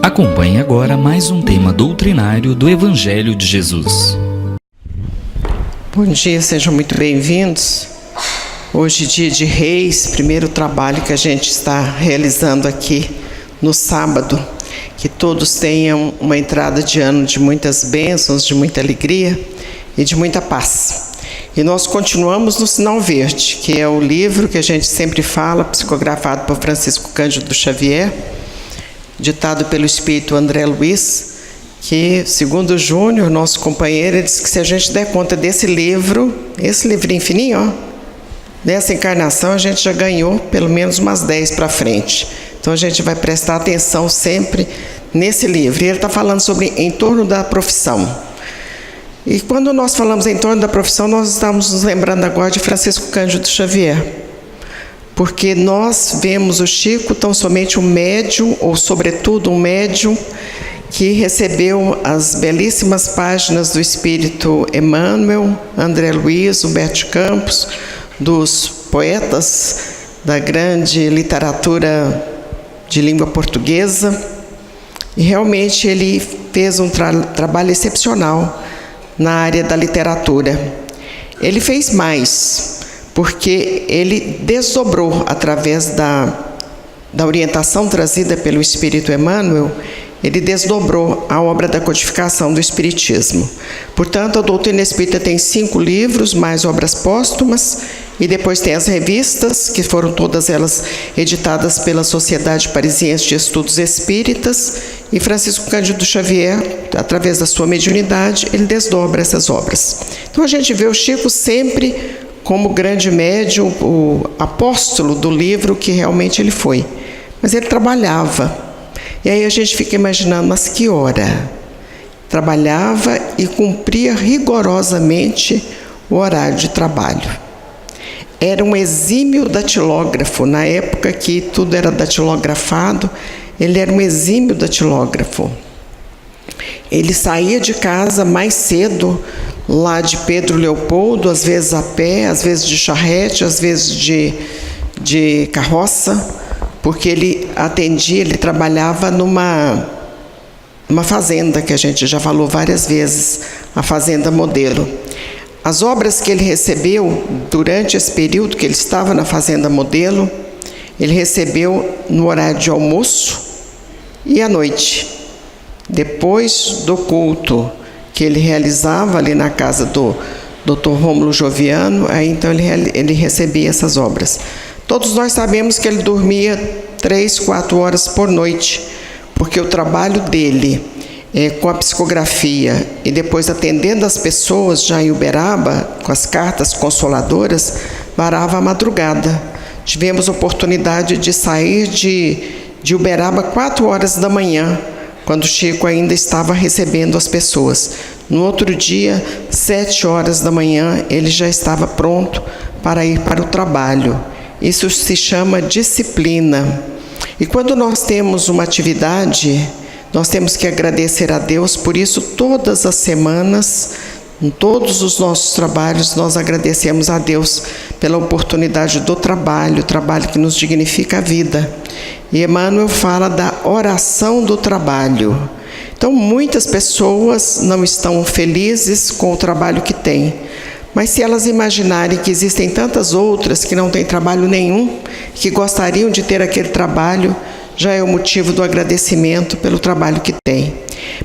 Acompanhe agora mais um tema doutrinário do Evangelho de Jesus. Bom dia, sejam muito bem-vindos. Hoje, dia de Reis, primeiro trabalho que a gente está realizando aqui no sábado. Que todos tenham uma entrada de ano de muitas bênçãos, de muita alegria e de muita paz. E nós continuamos no Sinal Verde, que é o livro que a gente sempre fala, psicografado por Francisco Cândido Xavier, ditado pelo Espírito André Luiz, que, segundo o Júnior, nosso companheiro, ele disse que se a gente der conta desse livro, esse livrinho fininho, ó, dessa encarnação, a gente já ganhou pelo menos umas 10 para frente. Então a gente vai prestar atenção sempre nesse livro. E ele está falando sobre em torno da profissão. E quando nós falamos em torno da profissão, nós estamos nos lembrando agora de Francisco Cândido Xavier. Porque nós vemos o Chico tão somente um médium, ou sobretudo um médium, que recebeu as belíssimas páginas do Espírito Emmanuel, André Luiz, Humberto Campos, dos poetas da grande literatura de língua portuguesa. E realmente ele fez um trabalho excepcional na área da literatura. Ele fez mais, porque ele desdobrou, através da orientação trazida pelo Espírito Emmanuel, ele desdobrou a obra da codificação do Espiritismo. Portanto, a doutrina espírita tem 5 livros, mais obras póstumas, e depois tem as revistas, que foram todas elas editadas pela Sociedade Parisiense de Estudos Espíritas, e Francisco Cândido Xavier, através da sua mediunidade, ele desdobra essas obras. Então a gente vê o Chico sempre como grande médium, o apóstolo do livro que realmente ele foi. Mas ele trabalhava. E aí a gente fica imaginando, mas que hora? Trabalhava e cumpria rigorosamente o horário de trabalho. Era um exímio datilógrafo. Na época que tudo era datilografado, ele era um exímio datilógrafo. Ele saía de casa mais cedo, lá de Pedro Leopoldo, às vezes a pé, às vezes de charrete, às vezes de carroça, porque ele atendia, ele trabalhava numa fazenda, que a gente já falou várias vezes, a Fazenda Modelo. As obras que ele recebeu durante esse período que ele estava na Fazenda Modelo, ele recebeu no horário de almoço e à noite. Depois do culto que ele realizava ali na casa do Dr. Rômulo Joviano, aí então ele recebia essas obras. Todos nós sabemos que ele dormia 3, 4 horas por noite, porque o trabalho dele com a psicografia e depois atendendo as pessoas já em Uberaba, com as cartas consoladoras, varava a madrugada. Tivemos oportunidade de sair de Uberaba 4 horas da manhã, quando Chico ainda estava recebendo as pessoas. No outro dia, 7 horas da manhã, ele já estava pronto para ir para o trabalho. Isso se chama disciplina. E quando nós temos uma atividade, nós temos que agradecer a Deus. Por isso, todas as semanas, em todos os nossos trabalhos, nós agradecemos a Deus pela oportunidade do trabalho, o trabalho que nos dignifica a vida. E Emmanuel fala da oração do trabalho. Então, muitas pessoas não estão felizes com o trabalho que têm. Mas se elas imaginarem que existem tantas outras que não têm trabalho nenhum, que gostariam de ter aquele trabalho, já é o motivo do agradecimento pelo trabalho que têm.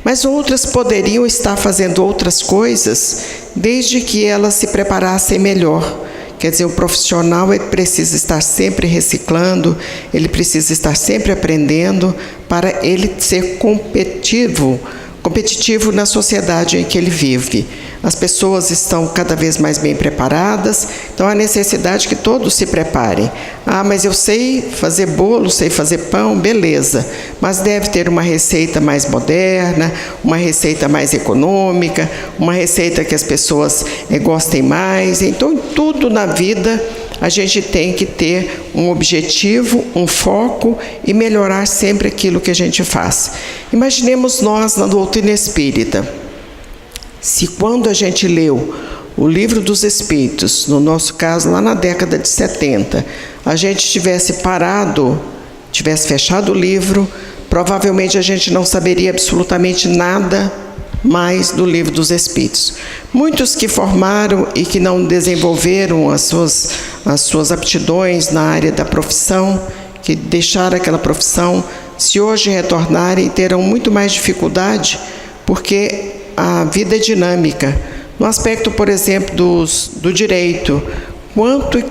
Mas outras poderiam estar fazendo outras coisas, desde que elas se preparassem melhor. Quer dizer, o profissional ele precisa estar sempre reciclando, ele precisa estar sempre aprendendo para ele ser competitivo na sociedade em que ele vive. As pessoas estão cada vez mais bem preparadas, então há necessidade que todos se preparem. Ah, mas eu sei fazer bolo, sei fazer pão, beleza. Mas deve ter uma receita mais moderna, uma receita mais econômica, uma receita que as pessoas gostem mais. Então, tudo na vida a gente tem que ter um objetivo, um foco e melhorar sempre aquilo que a gente faz. Imaginemos nós na doutrina espírita. Se quando a gente leu o Livro dos Espíritos, no nosso caso lá na década de 70, a gente tivesse parado, tivesse fechado o livro, provavelmente a gente não saberia absolutamente nada mais do Livro dos Espíritos. Muitos que formaram e que não desenvolveram as suas aptidões na área da profissão, que deixaram aquela profissão, se hoje retornarem, terão muito mais dificuldade, porque a vida é dinâmica. No aspecto, por exemplo, do direito,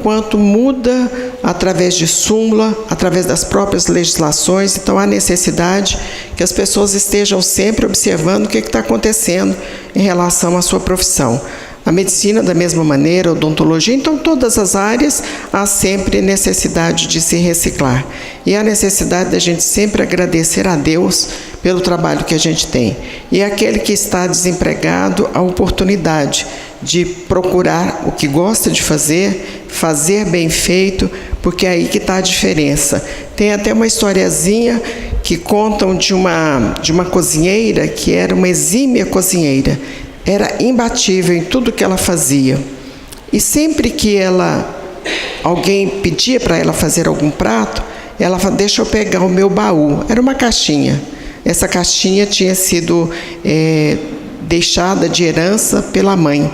quanto muda através de súmula, através das próprias legislações. Então, há necessidade que as pessoas estejam sempre observando o que está acontecendo em relação à sua profissão. A medicina, da mesma maneira, a odontologia, então todas as áreas há sempre necessidade de se reciclar. E há necessidade da gente sempre agradecer a Deus pelo trabalho que a gente tem. E aquele que está desempregado, a oportunidade de procurar o que gosta de fazer, fazer bem feito, porque é aí que está a diferença. Tem até uma historiazinha que contam de uma cozinheira que era uma exímia cozinheira. Era imbatível em tudo que ela fazia. E sempre que alguém pedia para ela fazer algum prato, ela falava: deixa eu pegar o meu baú. Era uma caixinha. Essa caixinha tinha sido deixada de herança pela mãe.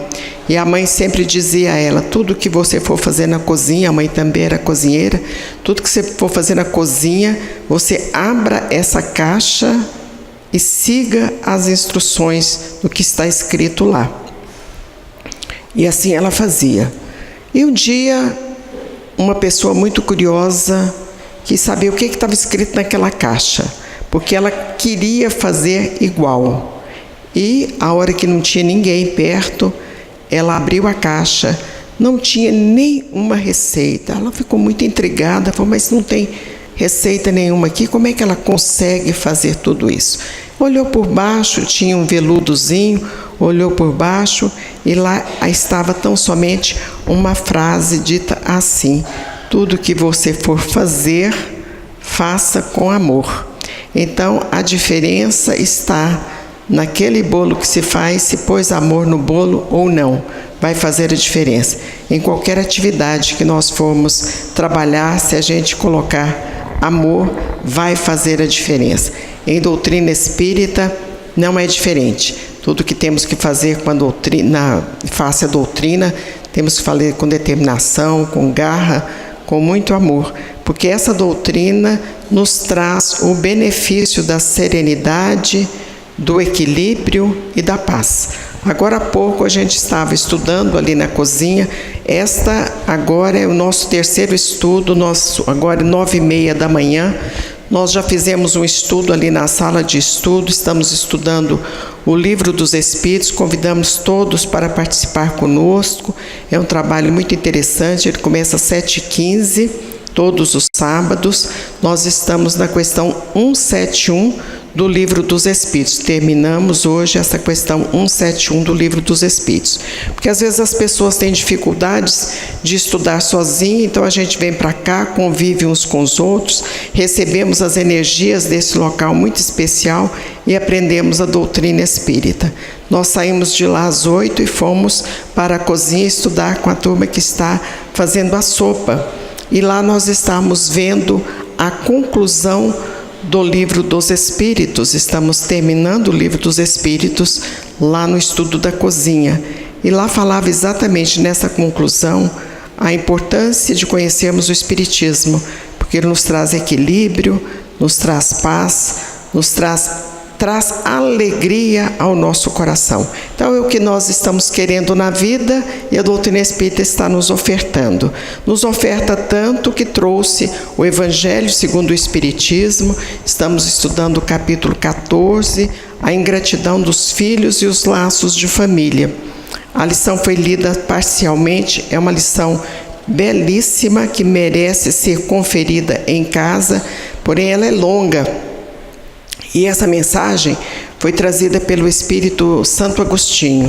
E a mãe sempre dizia a ela: tudo que você for fazer na cozinha, a mãe também era cozinheira, tudo que você for fazer na cozinha, você abra essa caixa e siga as instruções do que está escrito lá. E assim ela fazia. E um dia, uma pessoa muito curiosa quis saber o que estava escrito naquela caixa, porque ela queria fazer igual. E a hora que não tinha ninguém perto, ela abriu a caixa, não tinha nenhuma receita. Ela ficou muito intrigada, falou: mas não tem receita nenhuma aqui, como é que ela consegue fazer tudo isso? Olhou por baixo, tinha um veludozinho, olhou por baixo e lá estava tão somente uma frase dita assim: tudo que você for fazer, faça com amor. Então, a diferença está naquele bolo que se faz, se pôs amor no bolo ou não, vai fazer a diferença. Em qualquer atividade que nós formos trabalhar, se a gente colocar amor, vai fazer a diferença. Em doutrina espírita não é diferente. Tudo que temos que fazer face à doutrina, temos que fazer com determinação, com garra, com muito amor, porque essa doutrina nos traz o benefício da serenidade, do equilíbrio e da paz. Agora há pouco a gente estava estudando ali na cozinha. Esta agora é o nosso terceiro estudo, agora é 9h30 da manhã. Nós já fizemos um estudo ali na sala de estudo, estamos estudando o Livro dos Espíritos, convidamos todos para participar conosco. É um trabalho muito interessante, ele começa às 7h15, todos os sábados. Nós estamos na questão 171 do Livro dos Espíritos. Terminamos hoje essa questão 171 do Livro dos Espíritos. Porque às vezes as pessoas têm dificuldades de estudar sozinhas, então a gente vem para cá, convive uns com os outros, recebemos as energias desse local muito especial e aprendemos a doutrina espírita. Nós saímos de lá às 8h e fomos para a cozinha estudar com a turma que está fazendo a sopa. E lá nós estamos vendo a conclusão do Livro dos Espíritos. Estamos terminando o Livro dos Espíritos lá no estudo da cozinha. E lá falava exatamente nessa conclusão a importância de conhecermos o Espiritismo, porque ele nos traz equilíbrio, nos traz paz, nos traz alegria ao nosso coração. Então é o que nós estamos querendo na vida e a doutrina espírita está nos ofertando. Nos oferta tanto que trouxe o Evangelho segundo o Espiritismo. Estamos estudando o capítulo 14, a ingratidão dos filhos e os laços de família. A lição foi lida parcialmente, é uma lição belíssima que merece ser conferida em casa, porém ela é longa. E essa mensagem foi trazida pelo Espírito Santo Agostinho.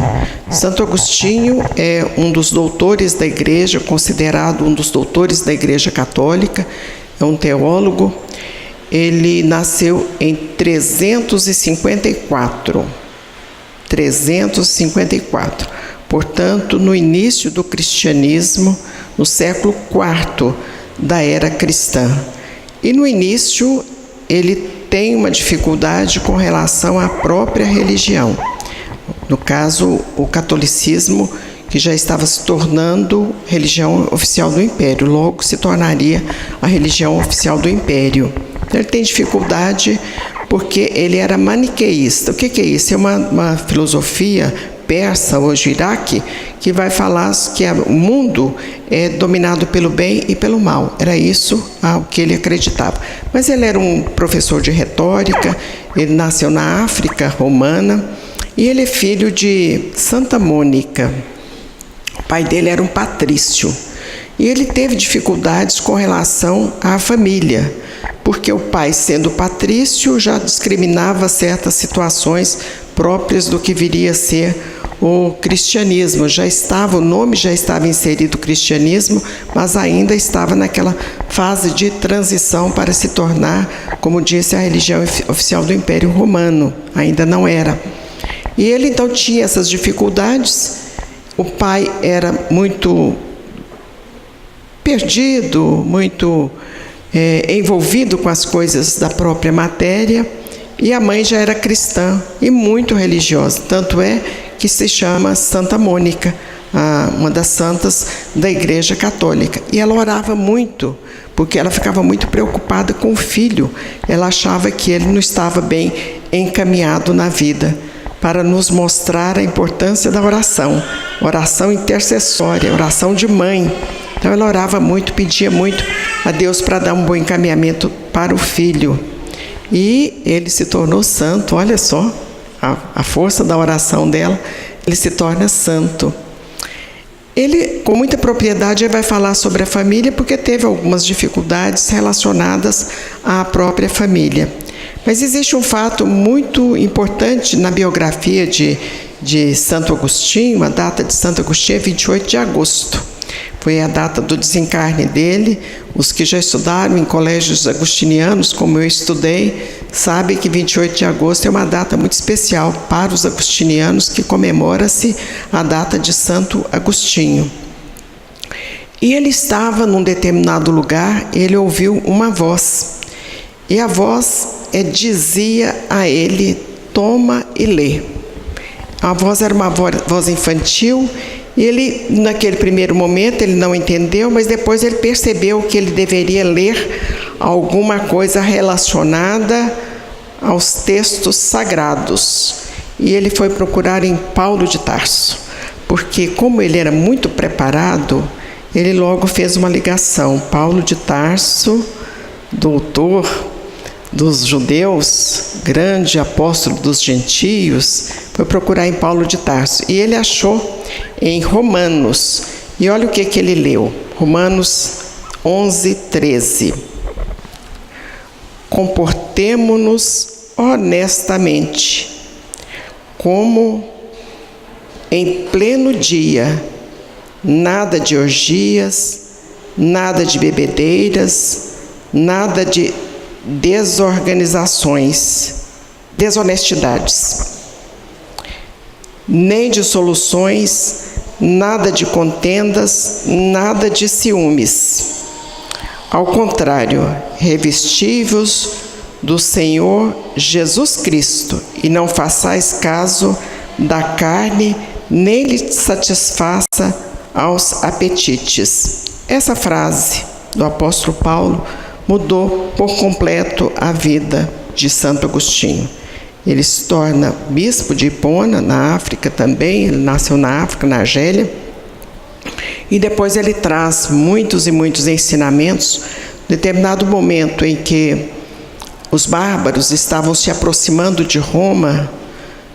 Santo Agostinho é um dos doutores da Igreja, considerado um dos doutores da Igreja Católica, é um teólogo. Ele nasceu em 354. Portanto, no início do cristianismo, no século IV da era cristã. E no início, ele tem uma dificuldade com relação à própria religião. No caso, o catolicismo, que já estava se tornando religião oficial do Império, logo se tornaria a religião oficial do Império. Ele tem dificuldade porque ele era maniqueísta. O que é isso? É uma filosofia persa, hoje Iraque, que vai falar que o mundo é dominado pelo bem e pelo mal. Era isso ao que ele acreditava. Mas ele era um professor de retórica, ele nasceu na África romana e ele é filho de Santa Mônica. O pai dele era um patrício e ele teve dificuldades com relação à família, porque o pai, sendo patrício, já discriminava certas situações próprias do que viria a ser o cristianismo. O nome já estava inserido o cristianismo, mas ainda estava naquela fase de transição para se tornar, como disse, a religião oficial do Império Romano. Ainda não era. E ele então tinha essas dificuldades. O pai era muito perdido, muito envolvido com as coisas da própria matéria, e a mãe já era cristã e muito religiosa, tanto é que se chama Santa Mônica, uma das santas da Igreja Católica. E ela orava muito, porque ela ficava muito preocupada com o filho. Ela achava que ele não estava bem encaminhado na vida, para nos mostrar a importância da oração intercessória, oração de mãe. Então ela orava muito, pedia muito a Deus para dar um bom encaminhamento para o filho. E ele se tornou santo, olha só, a força da oração dela, ele se torna santo. Ele, com muita propriedade, vai falar sobre a família, porque teve algumas dificuldades relacionadas à própria família. Mas existe um fato muito importante na biografia de Santo Agostinho. A data de Santo Agostinho é 28 de agosto. Foi a data do desencarne dele. Os que já estudaram em colégios agostinianos, como eu estudei, sabem que 28 de agosto é uma data muito especial para os agostinianos, que comemora-se a data de Santo Agostinho. E ele estava num determinado lugar, ele ouviu uma voz. E a voz dizia a ele: toma e lê. A voz era uma voz infantil. E ele, naquele primeiro momento, ele não entendeu, mas depois ele percebeu que ele deveria ler alguma coisa relacionada aos textos sagrados. E ele foi procurar em Paulo de Tarso, porque como ele era muito preparado, ele logo fez uma ligação. Paulo de Tarso, doutor dos judeus, grande apóstolo dos gentios, foi procurar em Paulo de Tarso. E ele achou em Romanos. E olha o que ele leu. Romanos 11, 13. Comportemo-nos honestamente, como em pleno dia, nada de orgias, nada de bebedeiras, nada de desonestidades, nem de soluções, nada de contendas, nada de ciúmes. Ao contrário, revesti-vos do Senhor Jesus Cristo, e não façais caso da carne, nem lhe satisfaça aos apetites. Essa frase do apóstolo Paulo mudou por completo a vida de Santo Agostinho. Ele se torna bispo de Hipona, na África também. Ele nasceu na África, na Argélia. E depois ele traz muitos e muitos ensinamentos. Em determinado momento em que os bárbaros estavam se aproximando de Roma,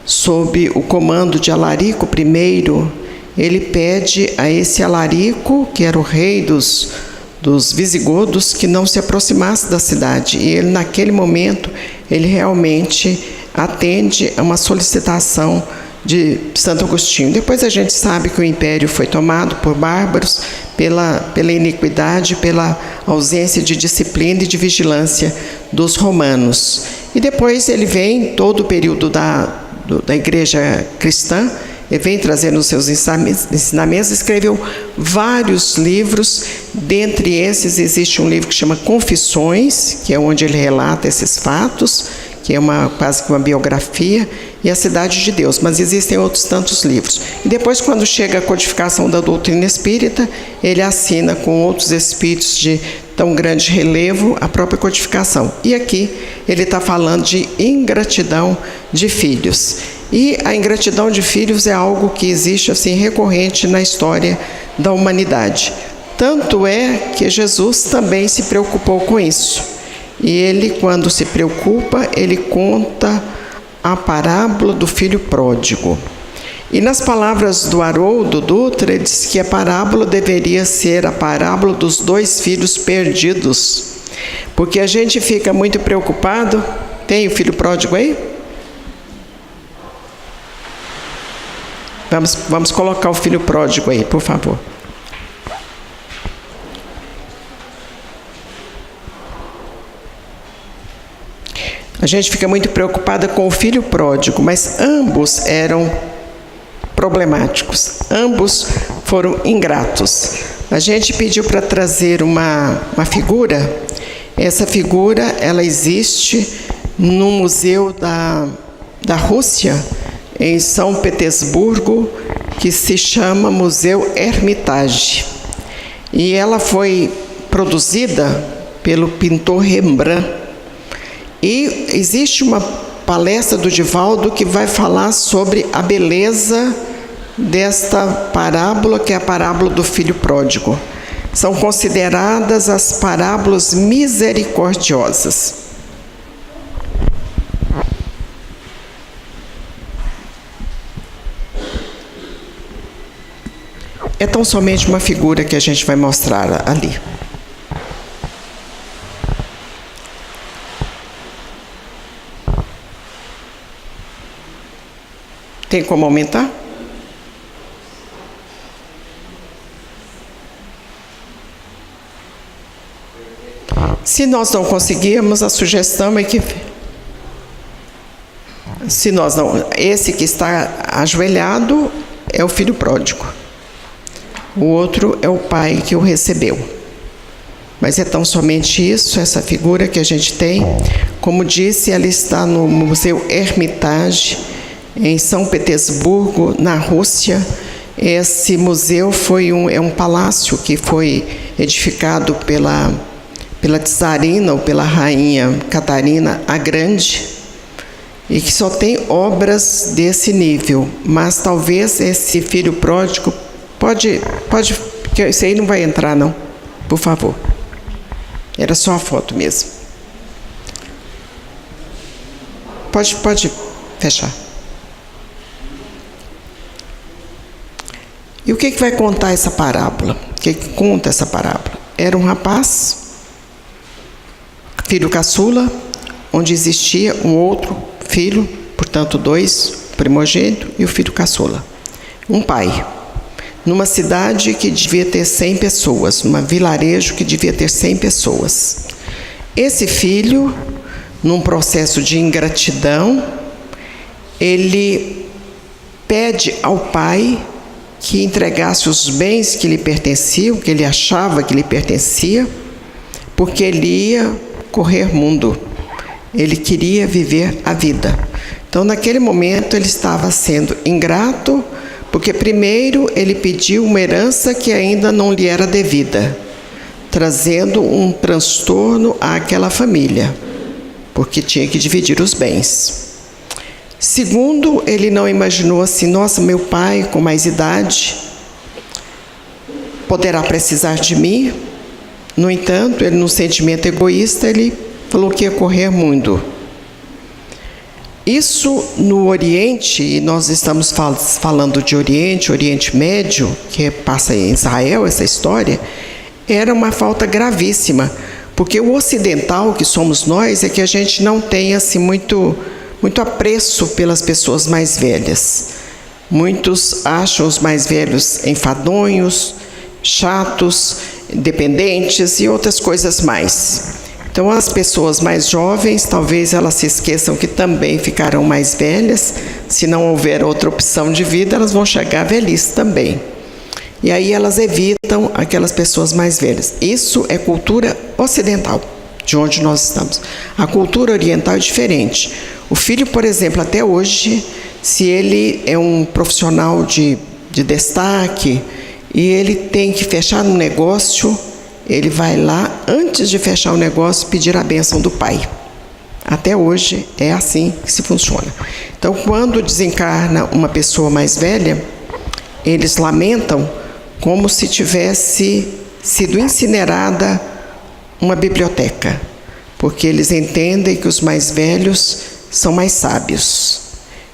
sob o comando de Alarico I, ele pede a esse Alarico, que era o rei dos visigodos, que não se aproximasse da cidade. E ele, naquele momento, ele realmente atende a uma solicitação de Santo Agostinho. Depois a gente sabe que o império foi tomado por bárbaros pela iniquidade, pela ausência de disciplina e de vigilância dos romanos. E depois ele vem, todo o período da igreja cristã, ele vem trazendo os seus ensinamentos, escreveu vários livros. Dentre esses existe um livro que chama Confissões, que é onde ele relata esses fatos, que é quase que uma biografia, e a Cidade de Deus, mas existem outros tantos livros. E depois, quando chega a codificação da doutrina espírita, ele assina com outros espíritos de tão grande relevo a própria codificação. E aqui ele está falando de ingratidão de filhos. E a ingratidão de filhos é algo que existe assim recorrente na história da humanidade. Tanto é que Jesus também se preocupou com isso. E ele, quando se preocupa, ele conta a parábola do filho pródigo. E nas palavras do Haroldo Dutra, ele diz que a parábola deveria ser a parábola dos 2 filhos perdidos. Porque a gente fica muito preocupado. Tem o filho pródigo aí? Vamos colocar o filho pródigo aí, por favor. A gente fica muito preocupada com o filho pródigo, mas ambos eram problemáticos, ambos foram ingratos. A gente pediu para trazer uma figura. Essa figura, ela existe no museu da Rússia, em São Petersburgo, que se chama Museu Hermitage. E ela foi produzida pelo pintor Rembrandt. E existe uma palestra do Divaldo que vai falar sobre a beleza desta parábola, que é a parábola do filho pródigo. São consideradas as parábolas misericordiosas. É tão somente uma figura que a gente vai mostrar ali. Tem como aumentar? Se nós não conseguirmos, a sugestão é que... Se nós não... Esse que está ajoelhado é o filho pródigo. O outro é o pai que o recebeu. Mas é tão somente isso, essa figura que a gente tem. Como disse, ela está no Museu Hermitage, em São Petersburgo, na Rússia. Esse museu é um palácio que foi edificado pela czarina ou pela rainha Catarina a Grande, e que só tem obras desse nível. Mas talvez esse filho pródigo pode, porque esse aí não vai entrar não, por favor. Era só a foto mesmo. Pode fechar. E o que vai contar essa parábola? O que conta essa parábola? Era um rapaz, filho caçula, onde existia um outro filho, portanto 2, o primogênito e o filho caçula. Um pai, numa cidade que devia ter 100 pessoas, num vilarejo que devia ter 100 pessoas. Esse filho, num processo de ingratidão, ele pede ao pai que entregasse os bens que lhe pertenciam, que ele achava que lhe pertencia, porque ele ia correr mundo. Ele queria viver a vida. Então, naquele momento, ele estava sendo ingrato, porque primeiro ele pediu uma herança que ainda não lhe era devida, trazendo um transtorno àquela família, porque tinha que dividir os bens. Segundo, ele não imaginou assim: nossa, meu pai com mais idade poderá precisar de mim. No entanto, ele, no sentimento egoísta, ele falou que ia correr mundo. Isso no Oriente, e nós estamos falando de Oriente Médio, que passa em Israel, essa história, era uma falta gravíssima, porque o ocidental, que somos nós, é que a gente não tem assim muito apreço pelas pessoas mais velhas. Muitos acham os mais velhos enfadonhos, chatos, dependentes e outras coisas mais. Então, as pessoas mais jovens, talvez elas se esqueçam que também ficarão mais velhas. Se não houver outra opção de vida, elas vão chegar à velhice também. E aí elas evitam aquelas pessoas mais velhas. Isso é cultura ocidental, de onde nós estamos. A cultura oriental é diferente. O filho, por exemplo, até hoje, se ele é um profissional de destaque e ele tem que fechar um negócio, ele vai lá, antes de fechar o negócio, pedir a bênção do pai. Até hoje é assim que se funciona. Então, quando desencarna uma pessoa mais velha, eles lamentam como se tivesse sido incinerada uma biblioteca, porque eles entendem que os mais velhos são mais sábios.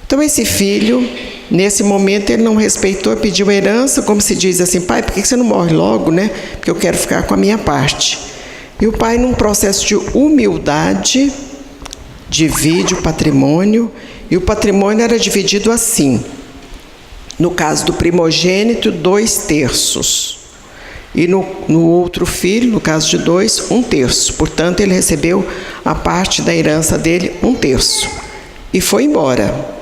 Então, esse filho, nesse momento, ele não respeitou, pediu a herança, como se diz assim: pai, por que você não morre logo, né? Porque eu quero ficar com a minha parte. E o pai, num processo de humildade, divide o patrimônio, e o patrimônio era dividido assim: no caso do primogênito, 2/3. E no outro filho, no caso de 2, 1/3. Portanto, ele recebeu a parte da herança dele, 1/3. E foi embora.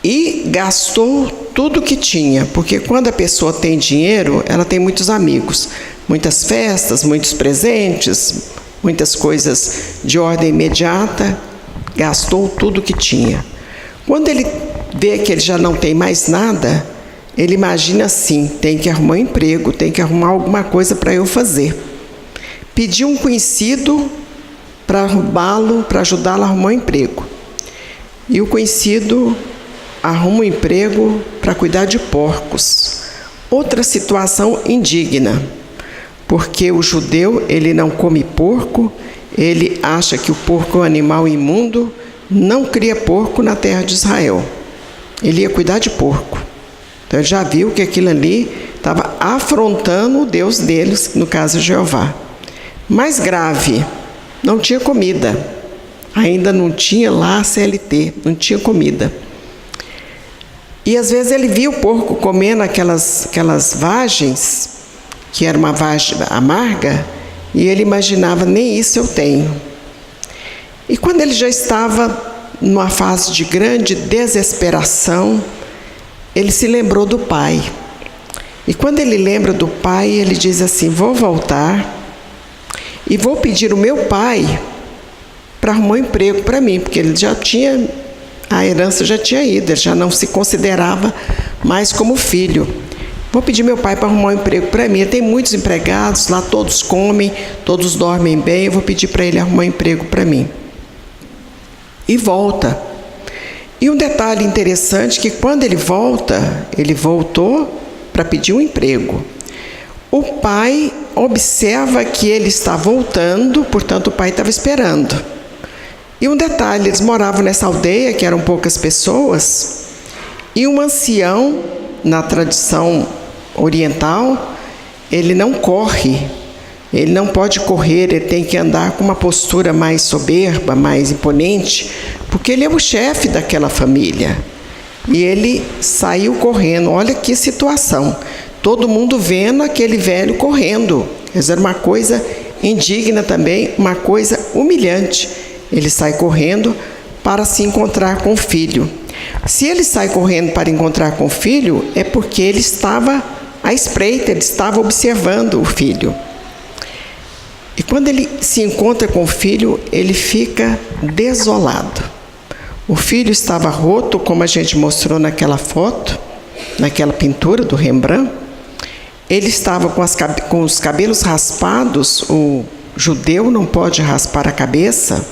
E gastou tudo que tinha, porque quando a pessoa tem dinheiro, ela tem muitos amigos, muitas festas, muitos presentes, muitas coisas de ordem imediata, gastou tudo que tinha. Quando ele vê que ele já não tem mais nada, ele imagina assim: tem que arrumar um emprego, tem que arrumar alguma coisa para eu fazer. Pediu um conhecido para arrumá-lo, para ajudá-lo a arrumar um emprego. E o conhecido arruma um emprego para cuidar de porcos. Outra situação indigna, porque o judeu, ele não come porco, ele acha que o porco é um animal imundo, não cria porco na terra de Israel. Ele ia cuidar de porco. Então ele já viu que aquilo ali estava afrontando o Deus deles, no caso Jeová. Mais grave, não tinha comida. Ainda não tinha lá a CLT, não tinha comida. E às vezes ele via o porco comendo aquelas vagens, que era uma vagem amarga, e ele imaginava: nem isso eu tenho. E quando ele já estava numa fase de grande desesperação, ele se lembrou do pai. E quando ele lembra do pai, ele diz assim: vou voltar e vou pedir o meu pai para arrumar um emprego para mim, porque ele já tinha, a herança já tinha ido, ele já não se considerava mais como filho. Vou pedir meu pai para arrumar um emprego para mim. Tem muitos empregados, lá todos comem, todos dormem bem, eu vou pedir para ele arrumar um emprego para mim. E volta. E um detalhe interessante, que quando ele volta, ele voltou para pedir um emprego. O pai observa que ele está voltando, portanto o pai estava esperando. E um detalhe, eles moravam nessa aldeia, que eram poucas pessoas, e um ancião, na tradição oriental, ele não corre, ele não pode correr, ele tem que andar com uma postura mais soberba, mais imponente, porque ele é o chefe daquela família. E ele saiu correndo. Olha que situação, todo mundo vendo aquele velho correndo. Isso era uma coisa indigna também, uma coisa humilhante. Ele sai correndo para se encontrar com o filho. Se ele sai correndo para encontrar com o filho, é porque ele estava à espreita, ele estava observando o filho. E quando ele se encontra com o filho, ele fica desolado. O filho estava roto, como a gente mostrou naquela foto, naquela pintura do Rembrandt. Ele estava com os cabelos raspados. O judeu não pode raspar a cabeça,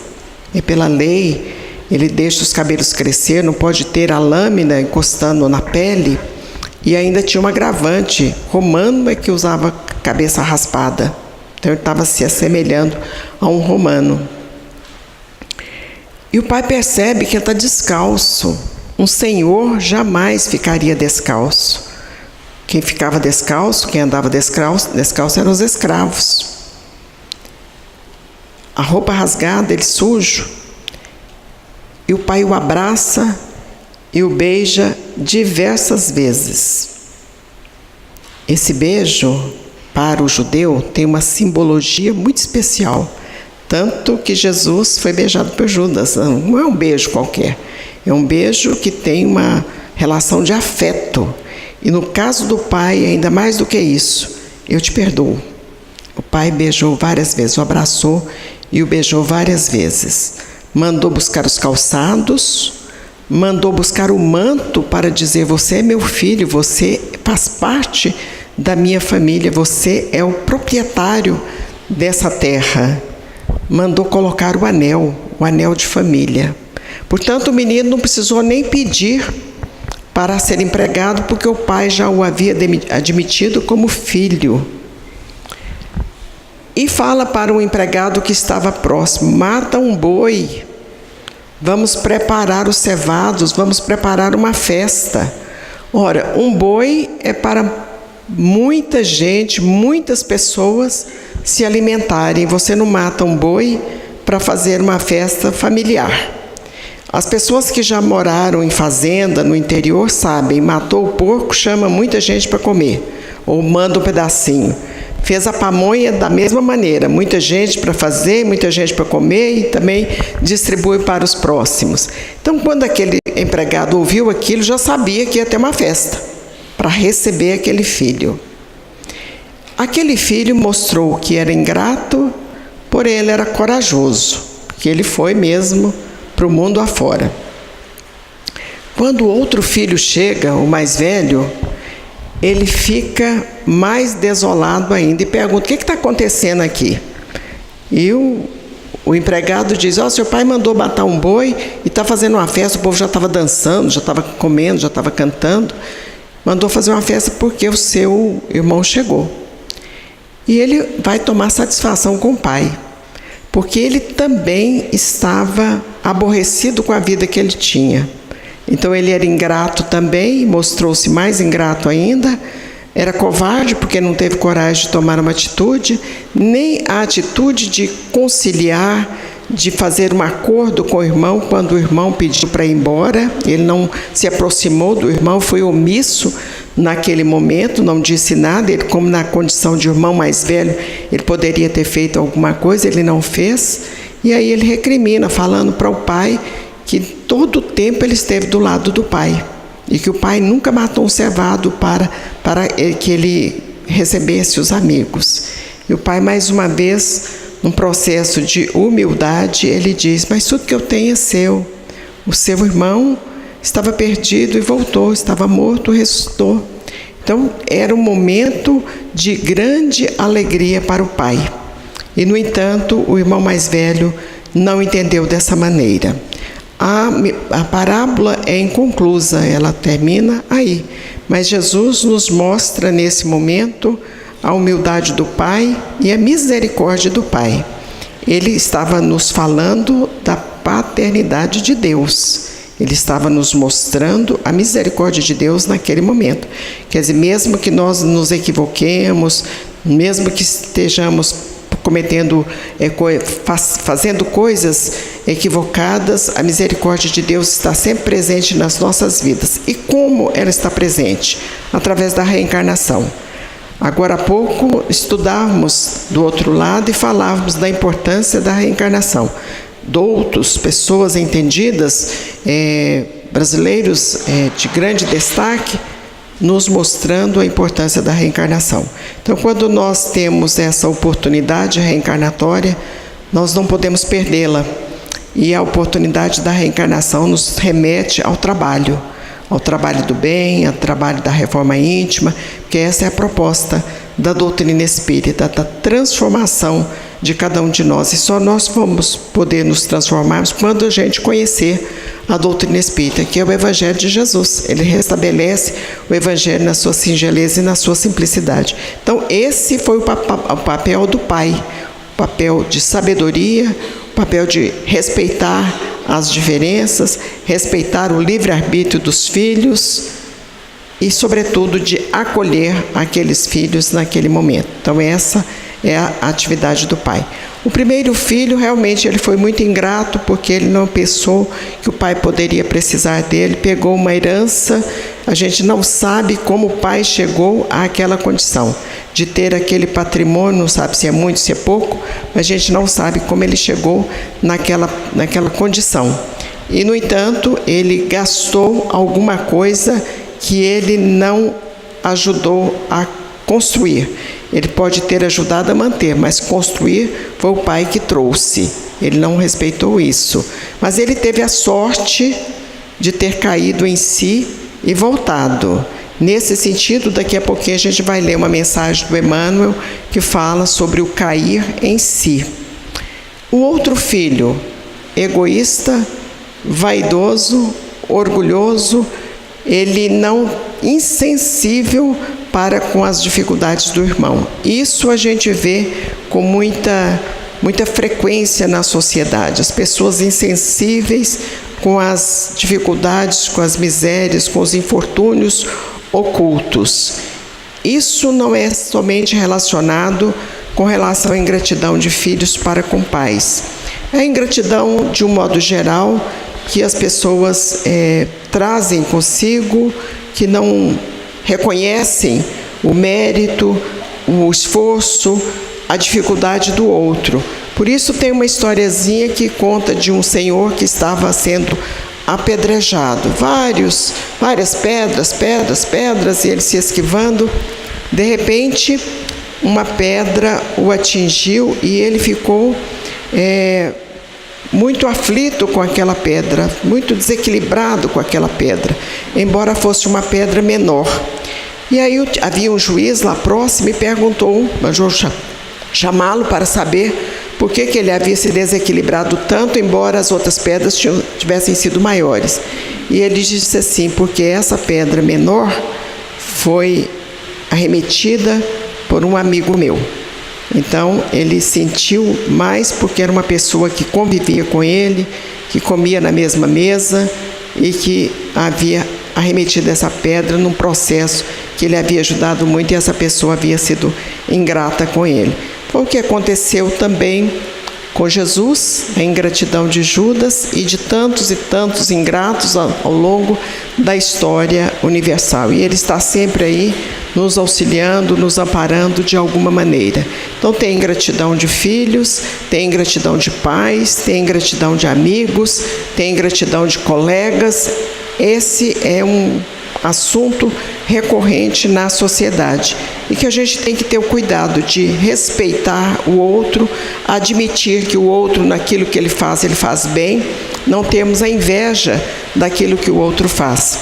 é pela lei. Ele deixa os cabelos crescer, não pode ter a lâmina encostando na pele. E ainda tinha um agravante, romano é que usava cabeça raspada. Então ele estava se assemelhando a um romano. E o pai percebe que ele está descalço. Um senhor jamais ficaria descalço. Quem ficava descalço, quem andava descalço eram os escravos. A roupa rasgada, ele sujo. E o pai o abraça e o beija diversas vezes. Esse beijo para o judeu, tem uma simbologia muito especial. Tanto que Jesus foi beijado por Judas. Não é um beijo qualquer. É um beijo que tem uma relação de afeto. E no caso do pai, ainda mais do que isso, eu te perdoo. O pai beijou várias vezes, o abraçou e o beijou várias vezes. Mandou buscar os calçados, mandou buscar o manto para dizer: você é meu filho, você faz parte da minha família, você é o proprietário dessa terra. Mandou colocar o anel de família. Portanto, o menino não precisou nem pedir para ser empregado, porque o pai já o havia admitido como filho. E fala para um empregado que estava próximo: mata um boi, vamos preparar os cevados, vamos preparar uma festa. Ora, um boi é para muita gente, muitas pessoas se alimentarem. Você não mata um boi para fazer uma festa familiar. As pessoas que já moraram em fazenda no interior sabem: matou o porco, chama muita gente para comer, ou manda um pedacinho. Fez a pamonha da mesma maneira, muita gente para fazer, muita gente para comer, e também distribui para os próximos. Então, quando aquele empregado ouviu aquilo, já sabia que ia ter uma festa para receber aquele filho. Aquele filho mostrou que era ingrato, porém ele era corajoso, que ele foi mesmo para o mundo afora. Quando o outro filho chega, o mais velho, ele fica mais desolado ainda e pergunta: o que está acontecendo aqui? E o empregado diz: seu pai mandou matar um boi e está fazendo uma festa. O povo já estava dançando, já estava comendo, já estava cantando. Mandou fazer uma festa porque o seu irmão chegou. E ele vai tomar satisfação com o pai, porque ele também estava aborrecido com a vida que ele tinha. Então ele era ingrato também, mostrou-se mais ingrato ainda, era covarde porque não teve coragem de tomar uma atitude, nem a atitude de conciliar, de fazer um acordo com o irmão quando o irmão pediu para ir embora. Ele não se aproximou do irmão, foi omisso naquele momento, não disse nada. Ele, como na condição de irmão mais velho, ele poderia ter feito alguma coisa, ele não fez. E aí ele recrimina, falando para o pai que todo o tempo ele esteve do lado do pai e que o pai nunca matou um cevado para que ele recebesse os amigos. E o pai, mais uma vez, num processo de humildade, ele diz: mas tudo que eu tenho é seu. O seu irmão estava perdido e voltou, estava morto, ressuscitou. Então era um momento de grande alegria para o pai. E, no entanto, o irmão mais velho não entendeu dessa maneira. A parábola é inconclusa, ela termina aí. Mas Jesus nos mostra nesse momento a humildade do pai e a misericórdia do pai. Ele estava nos falando da paternidade de Deus. Ele estava nos mostrando a misericórdia de Deus naquele momento. Quer dizer, mesmo que nós nos equivoquemos, mesmo que estejamos cometendo, fazendo coisas equivocadas, a misericórdia de Deus está sempre presente nas nossas vidas. E como ela está presente? Através da reencarnação. Agora há pouco estudávamos do outro lado e falávamos da importância da reencarnação. Doutos, pessoas entendidas, brasileiros de grande destaque, nos mostrando a importância da reencarnação. Então, quando nós temos essa oportunidade reencarnatória, nós não podemos perdê-la. E a oportunidade da reencarnação nos remete ao trabalho do bem, ao trabalho da reforma íntima, porque essa é a proposta da doutrina espírita, da transformação de cada um de nós. E só nós vamos poder nos transformarmos quando a gente conhecer a doutrina espírita, que é o Evangelho de Jesus. Ele restabelece o Evangelho na sua singeleza e na sua simplicidade. Então, esse foi o papel do pai, o papel de sabedoria, o papel de respeitar as diferenças, respeitar o livre-arbítrio dos filhos e, sobretudo, de acolher aqueles filhos naquele momento. Então, essa é a atividade do pai. O primeiro filho, realmente, ele foi muito ingrato, porque ele não pensou que o pai poderia precisar dele, pegou uma herança. A gente não sabe como o pai chegou àquela condição de ter aquele patrimônio, não sabe se é muito, se é pouco, mas a gente não sabe como ele chegou naquela condição. E, no entanto, ele gastou alguma coisa que ele não ajudou a construir. Ele pode ter ajudado a manter, mas construir foi o pai que trouxe. Ele não respeitou isso. Mas ele teve a sorte de ter caído em si e voltado. Nesse sentido, daqui a pouquinho a gente vai ler uma mensagem do Emmanuel que fala sobre o cair em si. O outro filho, egoísta, vaidoso, orgulhoso, ele não insensível para com as dificuldades do irmão. Isso a gente vê com muita frequência na sociedade. As pessoas insensíveis com as dificuldades, com as misérias, com os infortúnios ocultos. Isso não é somente relacionado com relação à ingratidão de filhos para com pais. É a ingratidão, de um modo geral, que as pessoas trazem consigo, que não reconhecem o mérito, o esforço, a dificuldade do outro. Por isso tem uma historiazinha que conta de um senhor que estava sendo apedrejado. Várias pedras, e ele se esquivando. De repente, uma pedra o atingiu e ele ficou muito aflito com aquela pedra, muito desequilibrado com aquela pedra, embora fosse uma pedra menor. E aí havia um juiz lá próximo e perguntou, mandou chamá-lo para saber por que ele havia se desequilibrado tanto, embora as outras pedras tivessem sido maiores. E ele disse assim: porque essa pedra menor foi arremetida por um amigo meu. Então, ele sentiu mais porque era uma pessoa que convivia com ele, que comia na mesma mesa e que havia arremetido essa pedra num processo que ele havia ajudado muito e essa pessoa havia sido ingrata com ele. Foi o que aconteceu também com Jesus, a ingratidão de Judas e de tantos e tantos ingratos ao longo da história universal. E ele está sempre aí nos auxiliando, nos amparando de alguma maneira. Então tem ingratidão de filhos, tem ingratidão de pais, tem ingratidão de amigos, tem ingratidão de colegas. Esse é um assunto recorrente na sociedade e que a gente tem que ter o cuidado de respeitar o outro, admitir que o outro, naquilo que ele faz bem, não temos a inveja daquilo que o outro faz.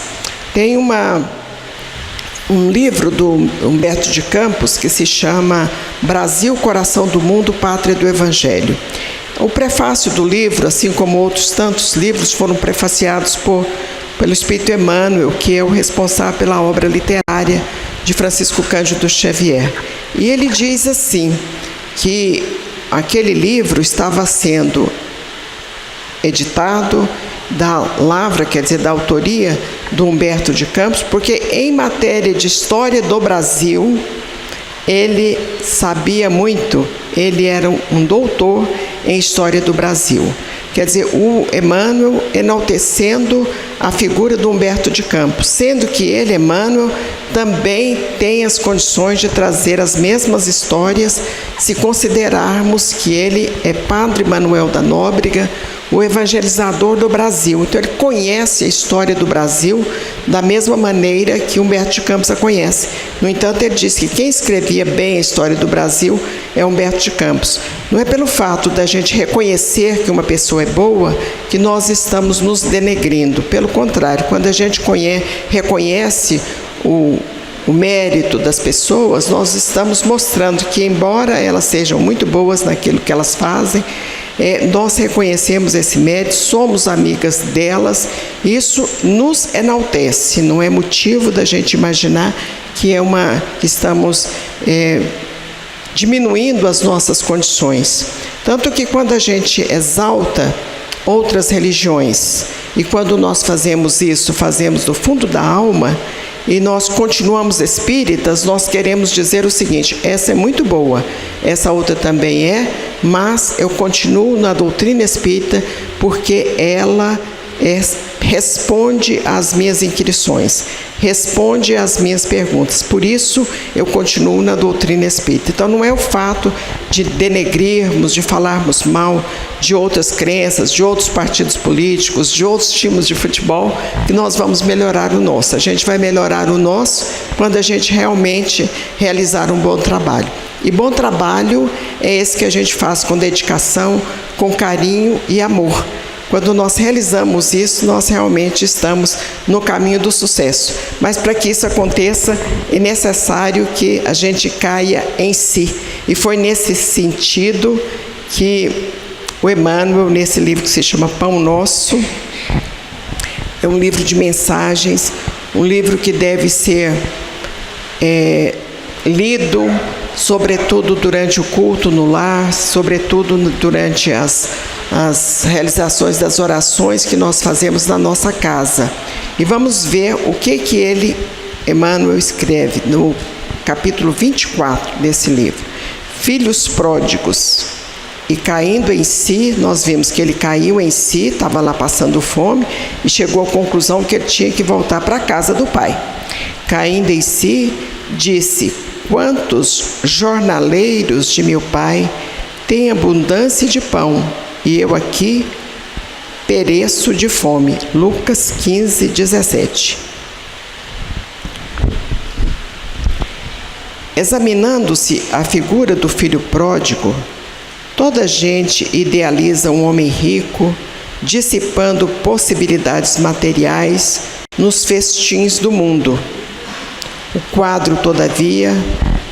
Tem um livro do Humberto de Campos que se chama Brasil, Coração do Mundo, Pátria do Evangelho. O prefácio do livro, assim como outros tantos livros, foram prefaciados pelo Espírito Emmanuel, que é o responsável pela obra literária de Francisco Cândido Xavier. E ele diz assim, que aquele livro estava sendo editado da lavra, quer dizer, da autoria do Humberto de Campos, porque em matéria de história do Brasil, ele sabia muito, ele era um doutor em história do Brasil. Quer dizer, o Emmanuel enaltecendo a figura do Humberto de Campos, sendo que ele, Emmanuel, também tem as condições de trazer as mesmas histórias, se considerarmos que ele é Padre Manuel da Nóbrega, o evangelizador do Brasil. Então, ele conhece a história do Brasil da mesma maneira que Humberto de Campos a conhece. No entanto, ele diz que quem escrevia bem a história do Brasil é Humberto de Campos. Não é pelo fato da gente reconhecer que uma pessoa é boa que nós estamos nos denegrindo. Pelo contrário, quando a gente reconhece o mérito das pessoas, nós estamos mostrando que, embora elas sejam muito boas naquilo que elas fazem, nós reconhecemos esse mérito, somos amigas delas, isso nos enaltece, não é motivo da gente imaginar que estamos diminuindo as nossas condições. Tanto que quando a gente exalta outras religiões, e quando nós fazemos isso, fazemos do fundo da alma, e nós continuamos espíritas, nós queremos dizer o seguinte: essa é muito boa, essa outra também é, mas eu continuo na doutrina espírita porque ela responde às minhas inquirições. responde às minhas perguntas. Por isso, eu continuo na doutrina espírita. Então, não é o fato de denegrirmos, de falarmos mal de outras crenças, de outros partidos políticos, de outros times de futebol, que nós vamos melhorar o nosso. A gente vai melhorar o nosso quando a gente realmente realizar um bom trabalho. E bom trabalho é esse que a gente faz com dedicação, com carinho e amor. Quando nós realizamos isso, nós realmente estamos no caminho do sucesso. Mas para que isso aconteça, é necessário que a gente caia em si. E foi nesse sentido que o Emmanuel, nesse livro que se chama Pão Nosso, é um livro de mensagens, um livro que deve ser lido, sobretudo durante o culto no lar, sobretudo durante as realizações das orações que nós fazemos na nossa casa. E vamos ver o que ele, Emmanuel, escreve no capítulo 24 desse livro. Filhos pródigos. E caindo em si, nós vimos que ele caiu em si, estava lá passando fome, e chegou à conclusão que ele tinha que voltar para a casa do pai. Caindo em si, disse: quantos jornaleiros de meu pai têm abundância de pão, e eu aqui pereço de fome. Lucas 15, 17. Examinando-se a figura do filho pródigo, toda a gente idealiza um homem rico, dissipando possibilidades materiais nos festins do mundo. O quadro, todavia,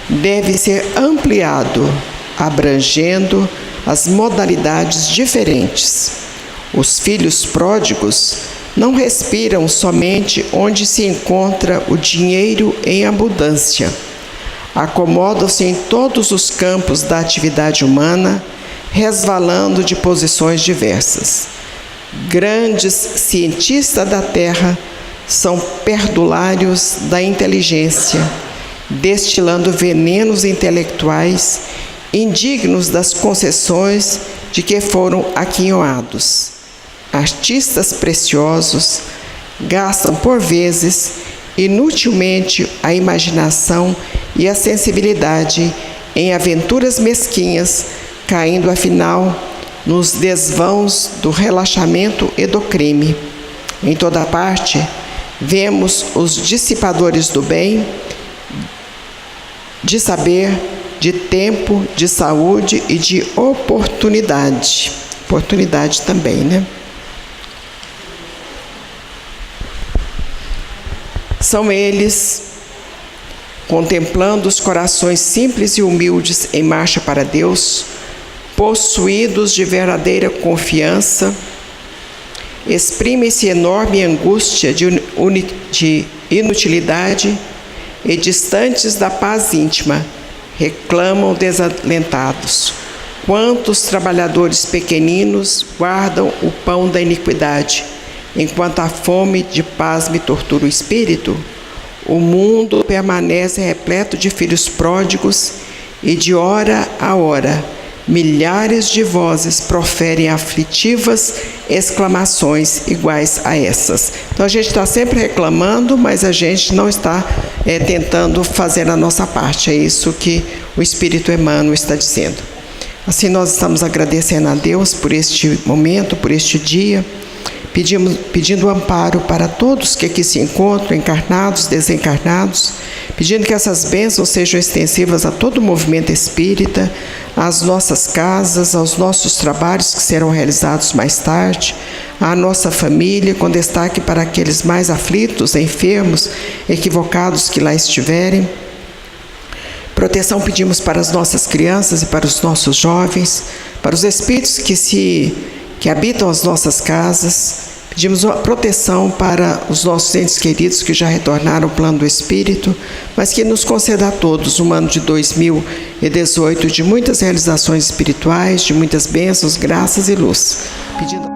deve ser ampliado, abrangendo as modalidades diferentes. Os filhos pródigos não respiram somente onde se encontra o dinheiro em abundância. Acomodam-se em todos os campos da atividade humana, resvalando de posições diversas. Grandes cientistas da Terra são perdulários da inteligência, destilando venenos intelectuais indignos das concessões de que foram aquinhoados. Artistas preciosos gastam, por vezes, inutilmente a imaginação e a sensibilidade em aventuras mesquinhas, caindo, afinal, nos desvãos do relaxamento e do crime. Em toda parte, vemos os dissipadores do bem, de saber, de tempo, de saúde e de oportunidade. Oportunidade também, né? São eles, contemplando os corações simples e humildes em marcha para Deus, possuídos de verdadeira confiança, exprime-se enorme angústia de inutilidade e, distantes da paz íntima, reclamam desalentados. Quantos trabalhadores pequeninos guardam o pão da iniquidade, enquanto a fome de paz me tortura o espírito? O mundo permanece repleto de filhos pródigos e, de hora a hora, milhares de vozes proferem aflitivas exclamações iguais a essas. Então a gente está sempre reclamando, mas a gente não está tentando fazer a nossa parte. É isso que o Espírito Emmanuel está dizendo. Assim nós estamos agradecendo a Deus por este momento, por este dia, pedindo amparo para todos que aqui se encontram, encarnados, desencarnados, pedindo que essas bênçãos sejam extensivas a todo o movimento espírita, às nossas casas, aos nossos trabalhos que serão realizados mais tarde, à nossa família, com destaque para aqueles mais aflitos, enfermos, equivocados que lá estiverem. Proteção pedimos para as nossas crianças e para os nossos jovens, para os espíritos que habitam as nossas casas. Pedimos proteção para os nossos entes queridos que já retornaram ao plano do Espírito, mas que nos conceda a todos um ano de 2018 de muitas realizações espirituais, de muitas bênçãos, graças e luz. Pedindo